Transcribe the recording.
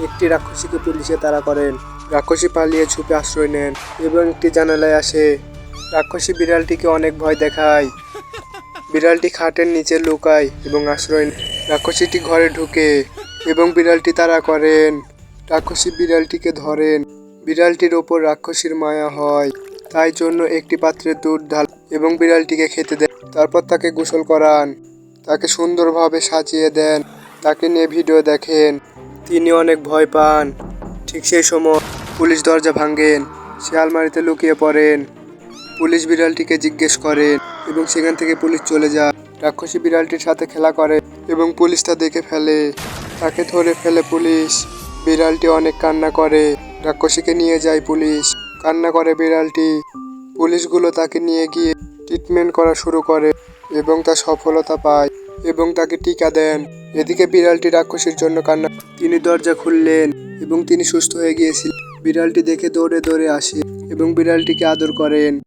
একটি রাক্ষসীকে পুলিশে তাড়া করেন। রাক্ষসী পালিয়ে ছুপে আশ্রয় নেন এবং একটি জানালায় আসে। রাক্ষসী বিড়ালটিকে অনেক ভয় দেখায়। বিড়ালটি খাটের নিচে লুকায় এবং আশ্রয় নেয়। রাক্ষসীটি ঘরে ঢুকে এবং বিড়ালটি তাড়া করেন। রাক্ষসী বিড়ালটিকে ধরেন। বিড়ালটির ওপর রাক্ষসীর মায়া হয়, তাই জন্য একটি পাত্রে দুধ ঢাল এবং বিড়ালটিকে খেতে দেন। তারপর তাকে গোসল করান, তাকে সুন্দরভাবে সাজিয়ে দেন। তাকে নিয়ে ভিডিও দেখেন। তিনি অনেক ভয় পান। ঠিক সেই সময় পুলিশ দরজা ভাঙেন। সে আলমারিতে লুকিয়ে পড়েন। পুলিশ বিড়ালটিকে জিজ্ঞেস করেন এবং সেখান থেকে পুলিশ চলে যায়। রাক্ষসী বিড়ালটির সাথে খেলা করে এবং পুলিশ তা দেখে ফেলে। তাকে ধরে ফেলে পুলিশ। বিড়ালটি অনেক কান্না করে। রাক্ষসীকে নিয়ে যায় পুলিশ। কান্না করে বিড়ালটি। পুলিশগুলো তাকে নিয়ে গিয়ে ট্রিটমেন্ট করা শুরু করে এবং তা সফলতা পায় এবং তাকে টিকা দেন। এদিকে বিড়ালটি রাক্ষসীর জন্য কান্না। তিনি দরজা খুললেন এবং তিনি সুস্থ হয়ে গিয়েছিলেন। বিড়ালটি দেখে দৌড়ে দৌড়ে আসে এবং বিড়ালটিকে আদর করেন।